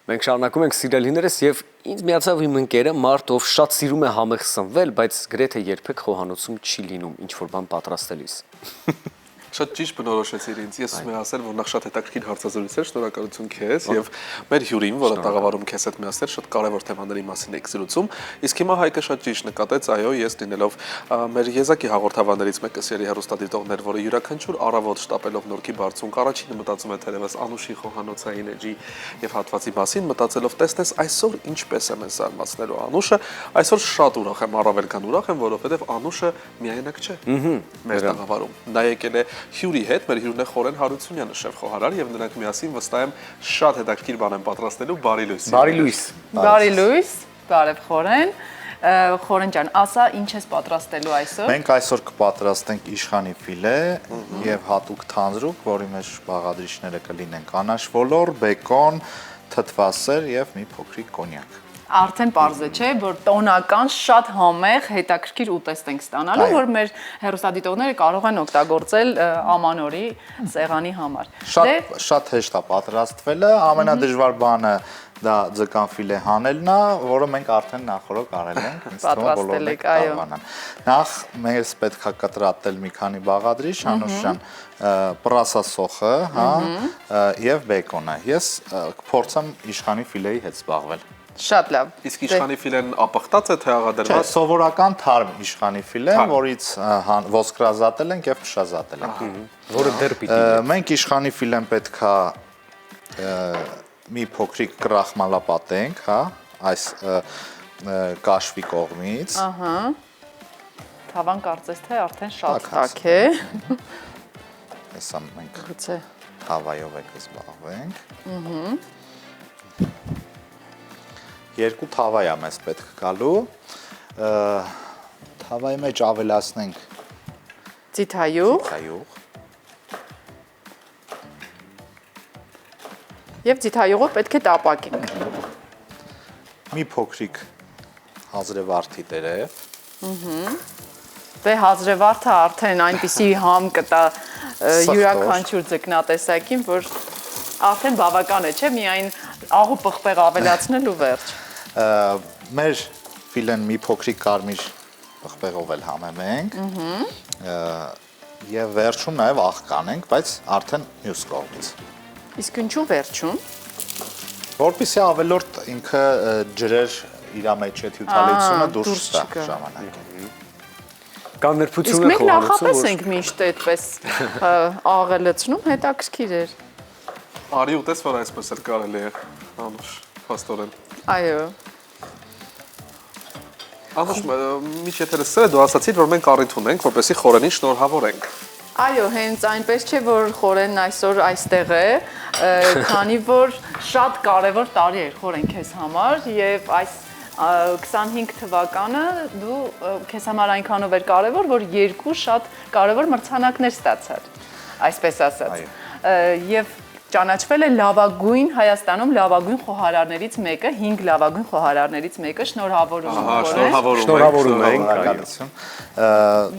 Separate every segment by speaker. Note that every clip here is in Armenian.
Speaker 1: Մենք շարունակում ենք սիրելիներս եւ ինձ միացավ իմ ընկերը մարդ, ով շատ սիրում է համեղ սնվել, բայց գրեթե երբեք խոհանոցում չի լինում ինչ որ բան պատրաստելիս։
Speaker 2: Շատ ճիշտ բնորոշեցիր ինձ։ Ես ուզում եմ ասել, որ նախ շատ հետաքրքիր հարցազրույց էր, շնորհակալություն քեզ եւ մեր հյուրին, որը տաղավարում քեզ հետ միասին շատ կարևոր թեմաների մասին եք զրուցում։ Իսկ հիմա Հայկը շատ ճիշտ նկատեց, այո, ես լինելով մեր եզակի հաղորդավարներից մեկը սերի հեռուստադիտողներ, որը յուրաքանչյուր առավոտ շտապելով Նորքի բարձունք առաջինը մտածում է թերևս Անուշի խոհանոցային էջի եւ հատվածի մասին, մտածելով տեսնես այսօր ինչպես է մեզ զարմացնելու Անուշը, այսօր շատ ուրախ եմ, առավել քան ուրախ եմ, որովհետեւ Անուշը միայնակ չէ։ Մեր տաղավարում նա եկել է հյուրի հետ, մեր հյուրն է Խորեն Հարությունյանը, շեֆ-խոհարար, եւ նրանք միասին վստահ եմ շատ հետաքրքիր բան են պատրաստելու։ Բարի լույս։
Speaker 1: Բարի լույս։
Speaker 3: Բարի լույս, բարև Խորեն։ Խորեն ջան, ասա ինչ ես պատրաստելու այսօր։
Speaker 4: Մենք այսօր կպատրաստենք իշխանի ֆիլե եւ հատուկ թանձրուկ, որի մեջ բաղադրիչները կլինեն կանաչ ոլոր, բեկոն, թթվասեր եւ մի փոքրիկ կոնյակ։
Speaker 3: Արդեն պարզ է, չէ, որ տոնական շատ համեղ հետաքրքիր ուտեստ ենք ստանալու, որ մեր հեռուստադիտողները կարող են օգտագործել ամանորի սեղանի համար։
Speaker 4: Շատ հեշտ է պատրաստվելը, ամենադժվար բանը դա ձկան ֆիլե հանելն է, որը մենք արդեն նախորդ արել ենք,
Speaker 3: պատրաստել եք, այո։
Speaker 4: Նախ մեզ պետք է կտրատել մի քանի բաղադրիչ, Անուշ ջան, պրասա սոխը, հա, եւ բեկոնը։ Ես կփորձեմ իշխանի ֆիլեի հետ զբաղվել։
Speaker 3: Շատ լավ։
Speaker 2: Իսկ իշխանի ֆիլեն ապխտած է թե աղադրված։
Speaker 4: Չէ, սովորական թարմ իշխանի ֆիլեն, որից ոսկրազատել ենք եւ փշազատել ենք։
Speaker 1: Որը դեռ պիտի։
Speaker 4: Մենք իշխանի ֆիլեն պետքա մի փոքրիկ կրախմալա պատենք, հա, այս կաշվի կողմից։
Speaker 3: Ահա։ Թավան կարծես թե արդեն շատ տաք է։
Speaker 4: Հեսա մենք
Speaker 3: Գուցե
Speaker 4: թավայով եք զբաղվենք։ Երկու թավայ է մեզ պետք գալու, թավայի մեջ ավելացնենք
Speaker 3: ձիթայուղ և ձիթայուղը պետք է տապակենք։
Speaker 4: Մի փոքրիկ հազրևարդի տերև։
Speaker 3: Դե հազրևարդը արդեն այնպիսի համ կտա յուրաքանչյուր ձկնատեսակին, որ արդեն բավական է, չէ, միայն աղու պղպեղ ավելացնել ու վերջ։
Speaker 4: Մեր ֆիլեն մի փոքրիկ կարմիր պղպեղով էլ համեմենք և վերջում նաև աղ կանենք, բայց արդեն մյուս կողմից։
Speaker 3: Իսկ ինչու վերջում։
Speaker 4: Որպեսզի ավելորդ ինքը ջրեր իր մեջ այդ հյութալիությունը դուրս տա ժամանակին։
Speaker 1: Կամ նրբություն
Speaker 3: Իսկ
Speaker 1: է
Speaker 3: մենք
Speaker 1: խոհանոցում,
Speaker 3: նախապես ենք միշտ այդպես աղը լցնում, հետաքրքիր էր։
Speaker 2: Արի ուտես, որ այսպես էլ կարելի է, Անուշ, փաստորեն։
Speaker 3: Այո։
Speaker 2: Անուշ, միջ եթերս սեր է, դու ասացիր, որ մենք առիթ ունենք, որպեսզի Խորենին շնորհավորենք։
Speaker 3: Այո, հենց այնպես չէ, որ Խորենն այսօր այստեղ է, քանի որ շատ կարևոր տարի էր Խորեն քեզ համար եւ այս 25 թվականը դու քեզ համար այնքանով էր կարևոր, որ երկու շատ կարևոր մրցանակներ ստացար, այսպես ասած։ Եվ ճանաչվել է լավագույն Հայաստանում լավագույն խոհարարներից մեկը, 5 լավագույն խոհարարներից մեկը,
Speaker 1: շնորհավորում ենք։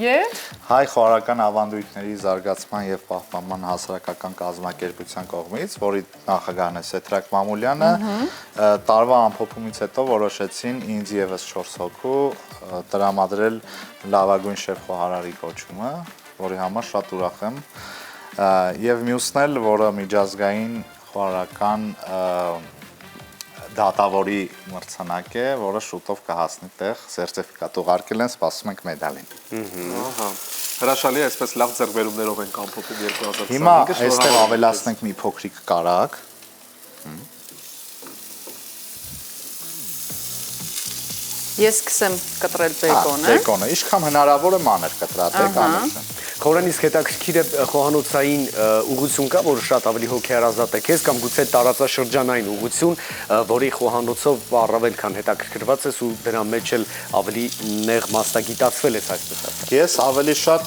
Speaker 3: Եվ
Speaker 4: Հայ խոհարարական ավանդույթների զարգացման եւ պահպանման հասարակական կազմակերպության կողմից, որի նախագահն է Սեդրակ Մամուլյանը, տարվա ամփոփումից հետո որոշեցին ինձ եւս 4 հոգու տրամադրել լավագույն շեֆ խոհարարի կոչումը, որի համար շատ ուրախ եմ։ Եվ մյուսն էլ, որը միջազգային խոհարարական դատավորի մրցանակ է, որը շուտով կհասնի տեղ, սերտիֆիկատ ուղարկել են, սպասում ենք մեդալին։
Speaker 2: Հրաշալի է, այսպես լավ ձեռքբերումներով ենք ամփոփում 2025-ը։
Speaker 4: Հիմա այստեղ ավելացնենք մի փոքրիկ կարագ։
Speaker 3: ես սկսեմ կտրել բեկոնը։
Speaker 4: Բեկոնը, ինչքան հնարավոր է մանր կտրատեք Անուշը։
Speaker 1: Խորեն իսկ հետաքրքիր է խոհանոցային ուղղություն կա, որը շատ ավելի հոգեարազատ է քեզ կամ գուցե տարածաշրջանային ուղղություն, որի խոհանոցով առավել քան հետաքրքրված ես ու դրա մեջ էլ ավելի նեղ մասնագիտացվել ես, այսպես ասած։
Speaker 4: Ես ավելի շատ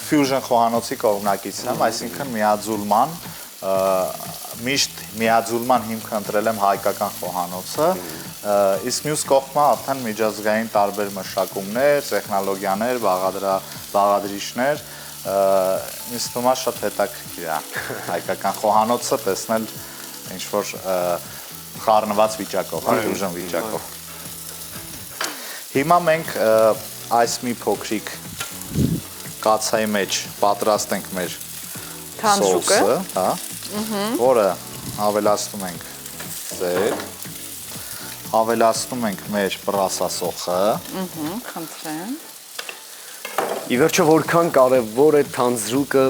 Speaker 4: fusion խոհանոցի կողմնակից եմ, այսինքն միաձուլման, միշտ միաձուլման հիմքը ընտրել եմ հայկական խոհանոցը, իսկ մյուս կողմը արդեն միջազգային տարբեր մշակումներ, տեխնոլոգիաներ, բաղադրիչներ, ինձ թվում է շատ հետաքրքիր է հայկական խոհանոցը տեսնել ինչ որ խառնված վիճակով, ուժն վիճակով։ Հիմա մենք այս մի փոքրիկ կացայի մեջ պատրաստենք մեր
Speaker 3: Թանձուկը,
Speaker 4: հա, որը ավելացնում ենք ձեր, ավելացնում ենք մեր պրասասոխը,
Speaker 3: խնդրեմ։
Speaker 1: Ի վերջո որքան կարևոր է թանձրուկը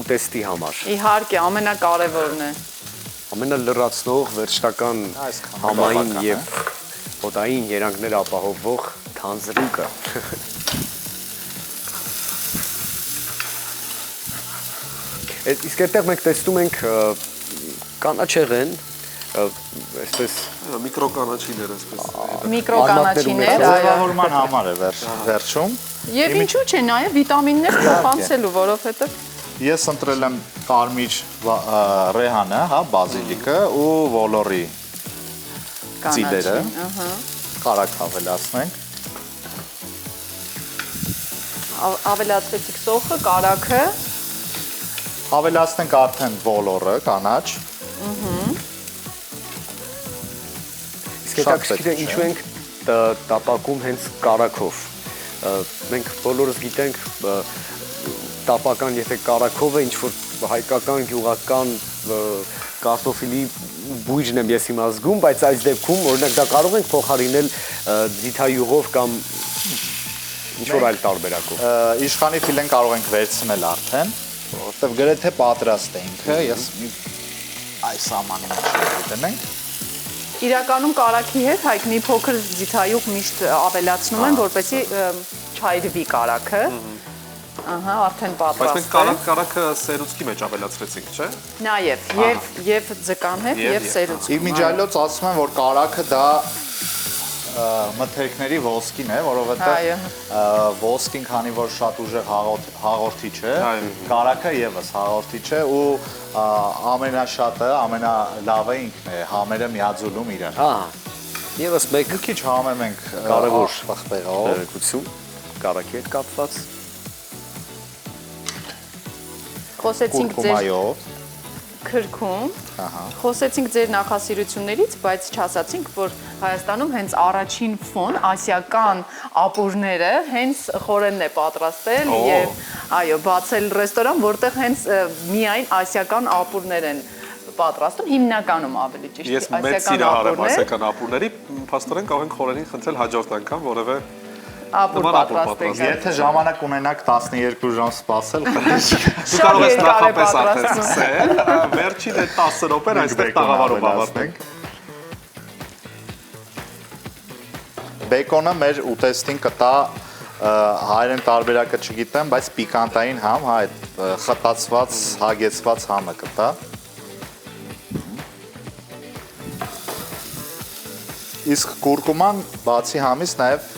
Speaker 1: ուտեստի համար։
Speaker 3: Իհարկե, ամենակարևորն է։
Speaker 1: Ամենալրացնող, վերջնական համային եւ օդային երանգներ ապահովող թանձրուկը։ Իսկ այդտեղ մենք տեսնում ենք կանաչեղեն, այսպես
Speaker 2: Միկրոկանաչիներ այսպես։
Speaker 3: Միկրոկանաչիներ, այո։
Speaker 4: ձևավորման համար է վերջում։
Speaker 3: Եվ ինչու՞ չէ, նաև վիտամիններ փոխանցելու, որովհետև
Speaker 4: Ես ընտրել եմ կարմիր ռեհանը, հա, բազիլիկը ու ոլորի ծիլերը, կարակ ավելացնենք։
Speaker 3: Ավելացրեցիք սոխը, կարագը,
Speaker 4: Ավելացնենք արդեն ոլորը, կանաչ։
Speaker 1: Իսկ հետաքրքիր է ինչու ենք տապակում հենց կարակով։ Մենք բոլորս գիտենք տապական, եթե կարակով է ինչ-որ հայկական, գյուղական կարտոֆիլի բույջն եմ ես հիմա զգում, բայց այս դեպքում օրինակ դա կարող ենք փոխարինել ձիթայուղով կամ ինչ-որ այլ տարբերակով։
Speaker 4: Իշխանի ֆիլեն կարող ենք վերցնել արդեն, որովհետև գրեթե պատրաստ է ինքը, ես այս ամանի մեջ դնենք։
Speaker 3: իրականում կարագի հետ հայք մի փոքր ձիթայուղ միշտ ավելացնում են, որպեսզի չայրվի կարագը։ Ահա, արդեն
Speaker 2: Բայց մենք
Speaker 3: պատրաստ է։
Speaker 2: կարակը սերուցքի մեջ ավելացրեցինք, չէ՞։
Speaker 3: Նաև, եւ ձկան հետ, եւ սերուցք։
Speaker 4: Իմիջայլոց ասում են, որ կարակը դա մթերքների ոսկին է, որովհետև ոսկին, քանի որ շատ ուժեղ հաղորդիչ է, կարակը եւս հաղորդիչ է ու ամենաշատը, ամենալավը ինքն է, համերը միաձուլում իրար։
Speaker 1: Ահա։ Եվս մեկ
Speaker 4: Մի քիչ համեմ ենք
Speaker 1: կարևոր
Speaker 4: պղպեղով,
Speaker 1: տեղեկություն կարակի հետ կապված։
Speaker 3: Խոսեցինք ձեր
Speaker 4: կուրկումայով,
Speaker 3: քրքում,
Speaker 4: ահա,
Speaker 3: խոսեցինք ձեր նախասիրություններից, բայց չասացինք, որ Հայաստանում հենց առաջին ֆոն ասիական ապուրները հենց խորենն է պատրաստել եւ այո, բացել ռեստորան, որտեղ հենց միայն ասիական ապուրներ են պատրաստում, հիմնականում ավելի ճիշտ
Speaker 2: Ես մեծ սիրահար եմ ասիական ապուրների, փաստորեն կարող ենք խորենին խնդրել հաջորդ անգամ որևէ
Speaker 3: ապուր պատրաստեք։
Speaker 4: Եթե ժամանակ ունենաք 12 ժամ սպասել,
Speaker 2: Դու կարող ես նախապես արդեն սկսել, վերջին այդ 10 րոպեն այստեղ տաղավարում ավարտենք։
Speaker 4: Բեկոնը մեր ուտեստին կտա հայերեն տարբերակը չգիտեմ, բայց պիկանտային համ, հա, այդ խտացված, հագեցված համը կտա։ Իսկ կուրկուման բացի համից նաև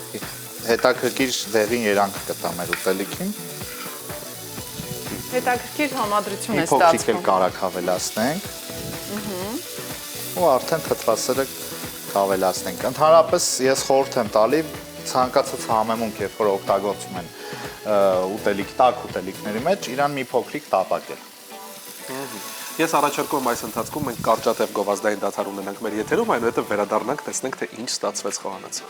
Speaker 4: հետաքրքիր դեղին երանգ կտա մեր ուտելիքին։
Speaker 3: Հետաքրքիր համադրություն է
Speaker 4: Մի փոքրիկ էլ
Speaker 3: ստացվում։
Speaker 4: կարակ հավելացնենք։ Ու արդեն թթվասերը հավելացնենք։ Ընդհանրապես ես խորհուրդ եմ տալի ցանկացած համեմունք, երբ որ օգտագործում են ուտելիք, տաք ուտելիքների մեջ, իրան մի փոքրիկ տապակել։
Speaker 2: Ես առաջարկում եմ այս ընթացքում մենք կարճատև գովազդային դադար ունենանք մեր եթերում, այնուհետև վերադառնանք, տեսնենք թե ինչ ստացվեց խոհանոցը։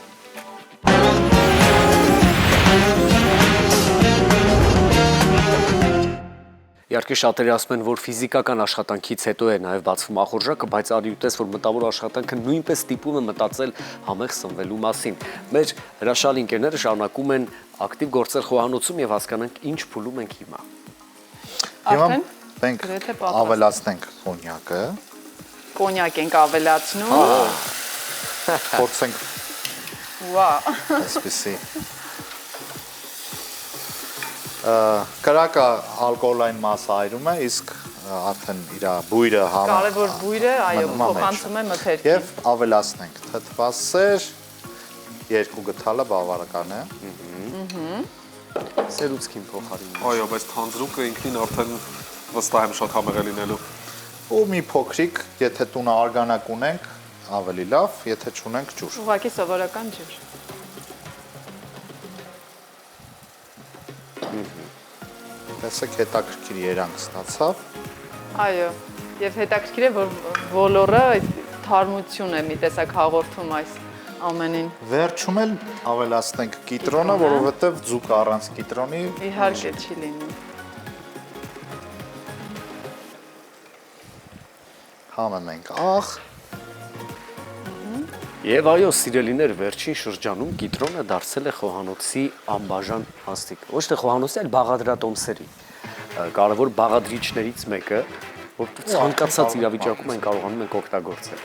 Speaker 1: Իհարկե շատերը ասում են, որ ֆիզիկական աշխատանքից հետո է նաև բացվում ախորժակը, բայց արի ուտես, որ մտավոր աշխատանքը նույնպես ստիպում է մտածել համեղ սնվելու մասին։ Մեր հրաշալի ընկերները շարունակում են ակտիվ գործել խոհանոցում եւ հասկանանք ինչ փուլում ենք հիմա։
Speaker 4: Հիմա
Speaker 3: Արդեն
Speaker 4: մենք
Speaker 3: գրեթե պատրաստ։
Speaker 4: ավելացնենք կոնյակը,
Speaker 3: Կոնյակ ենք ավելացնում։
Speaker 4: փորձենք
Speaker 3: Վա։
Speaker 4: այսպեսի կրակը ալկոհոլային մասը այրում է, իսկ արդեն իր բույրը համը
Speaker 3: Կարևոր բույրը, այո,
Speaker 4: մնում է
Speaker 3: փոխանցում է
Speaker 4: մեջը։
Speaker 3: մթերքին։
Speaker 4: Եվ ավելացնենք թթվասեր, երկու գթալը բավարարական է։
Speaker 1: Սերուցքին փոխարինում։
Speaker 2: Այո, բայց թանձրուկը ինքնին արդեն վստահ եմ շատ համեղ է լինելու։
Speaker 4: Ու մի փոքրիկ, եթե տունը արգանակ ունենք, ավելի լավ, եթե չունենք ջուր։
Speaker 3: Ուղղակի սովորական ջուր։
Speaker 4: Տեսեք հետաքրքիր երանգ ստացավ։
Speaker 3: Այո, Եվ հետաքրքիր է, որ ոլորը թարմություն է մի տեսակ հաղորդում այս ամենին։
Speaker 4: Վերջում էլ ավելացնենք կիտրոնը, որովհետև ձուկ առանց կիտրոնի
Speaker 3: Իհարկե չի լինի։
Speaker 4: Համեմենք աղ։
Speaker 1: Եվ այո, սիրելիներ, վերջին շրջանում կիտրոնը դարձել է խոհանոցի անբաժան հաստիկ։ Ոչ թե խոհանոցի, այլ բաղադրատոմսերի կարևոր բաղադրիչներից մեկը, որ ցանկացած իրավիճակում են կարողանում ենք օգտագործել։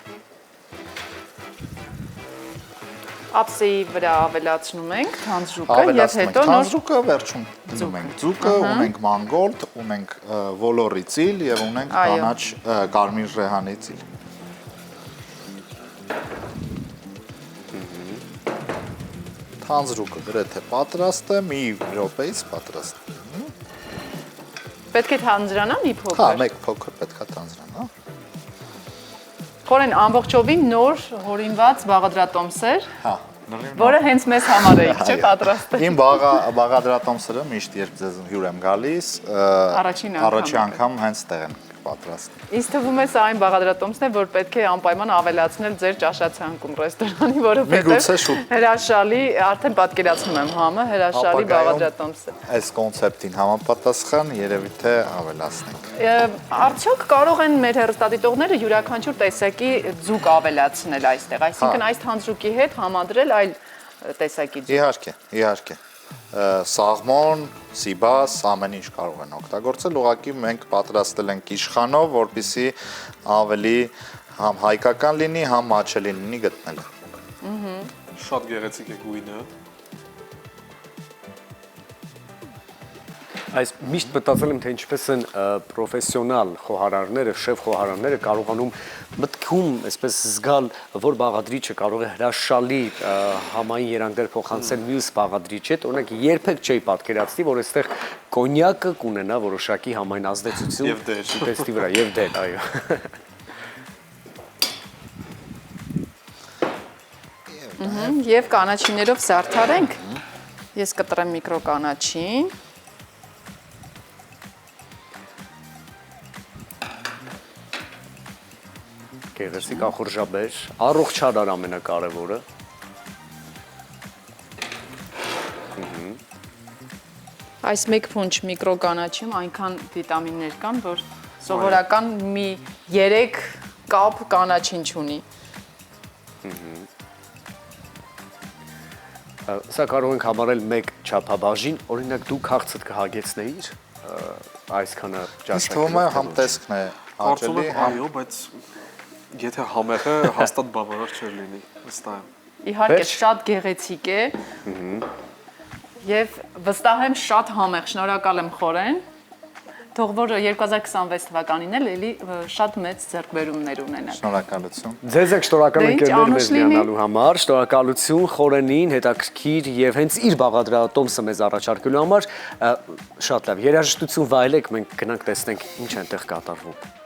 Speaker 3: Ափսեի վրա ավելացնում ենք թանձրուկը եւ հետո նոր
Speaker 4: թանձրուկը վերջում դնում ենք ձուկը, ունենք մանգոլդ, ունենք ոլորի ծիլ եւ ունենք կանաչ կարմիր ռեհանի ծիլ։ Թանձրուկը գրեթե պատրաստ է, մի րոպեից պատրաստ է։
Speaker 3: պետք է թանձրանա մի
Speaker 4: Հա,
Speaker 3: փոքր։
Speaker 4: մեկ փոքր պետքա թանձրանա։
Speaker 3: Խորեն ամբողջովին նոր հորինված բաղադրատոմսեր,
Speaker 4: Հա,
Speaker 3: որը հենց մեզ համար է, չէ՞, պատրաստել։
Speaker 4: Իմ բաղադրատոմսերը միշտ երբ ձեզ հյուր եմ գալիս, առաջի անգամ հենց տեղ են պատրաստ։
Speaker 3: Ինձ թվում է սա այն բաղադրատոմսն է, որ պետք է անպայման ավելացնել ձեր ճաշացանկում ռեստորանի,
Speaker 4: Միգուցե
Speaker 3: որովհետև
Speaker 4: շուտ։
Speaker 3: հրաշալի, արդեն պատկերացնում եմ համը, հրաշալի բաղադրատոմս է։
Speaker 4: Այս կոնցեպտին համապատասխան երևի թե ավելացնենք։
Speaker 3: Արդյոք կարող են մեր հեռուստադիտողները յուրաքանչյուր տեսակի ձուկ ավելացնել այստեղ, այսինքն այս թանձրուկի հետ համադրել այլ տեսակի ձուկ։
Speaker 4: Իհարկե, իհարկե։ Սաղմոն, սիբաս, ամեն ինչ կարող են օգտագործել, ուղղակի մենք պատրաստել ենք իշխանով, որպեսզի ավելի համ հայկական լինի, համ մաչելի լինի գտնել։
Speaker 2: Շատ գեղեցիկ է գույնը։
Speaker 1: Այս միշտ մտածել եմ, թե ինչպես են պրոֆեսիոնալ խոհարարները, շեֆ խոհարարները կարողանում մտքում այսպես զգալ, որ բաղադրիչը կարող է հրաշալի համային երանգներ փոխանցել մյուս բաղադրիչ հետ, օրինակ երբեք չէի պատկերացնի, որ այստեղ կոնյակը կունենա որոշակի համային ազդեցություն
Speaker 2: Եվ դեր։
Speaker 1: ուտեստի վրա, եւ դեր, այո։
Speaker 3: Եվ կանաչիներով զարդարենք։ Ես կտրեմ միկրոկանաչին։
Speaker 1: Գեղեցիկ ախորժաբեր, առողջարար ամենակարևորը։
Speaker 3: Այս մեկ փունջ միկրոկանաչիում այնքան վիտամիններ կան, որ սովորական մի 3 կապ կանաչին չունի։
Speaker 1: Սա կարող ենք համարել մեկ չափաբաժին, օրինակ դու քաղցդ կհագեցնեիր այսքանը
Speaker 4: Ինձ թվում է համ տեսքն է
Speaker 2: Կարծում
Speaker 4: հաճելի,
Speaker 2: եմ այո, բայց եթե համեղը հաստատ բավարար չէր լինի, վստահ եմ։
Speaker 3: Իհարկե
Speaker 1: Վերջ։
Speaker 3: շատ գեղեցիկ է։ Եվ վստահ եմ շատ համեղ, շնորհակալ եմ Խորեն։ Թող որ 2026 թվականին էլ էլի շատ մեծ ձեռքբերումներ ունենանք։
Speaker 4: շնորհակալություն։
Speaker 1: Ձեզ եք շնորհակալ
Speaker 3: Դե ինչ,
Speaker 1: ընկերներ
Speaker 3: անուշ
Speaker 1: մեզ
Speaker 3: լինի։
Speaker 1: միանալու համար, շնորհակալություն Խորենին, հետաքրքիր եւ հենց իր բաղադրատոմսը մեզ առաջարկելու համար։ Շատ լավ, երաժշտություն վայելեք, մենք գնանք տեսնենք ինչ այնտեղ կատարվում։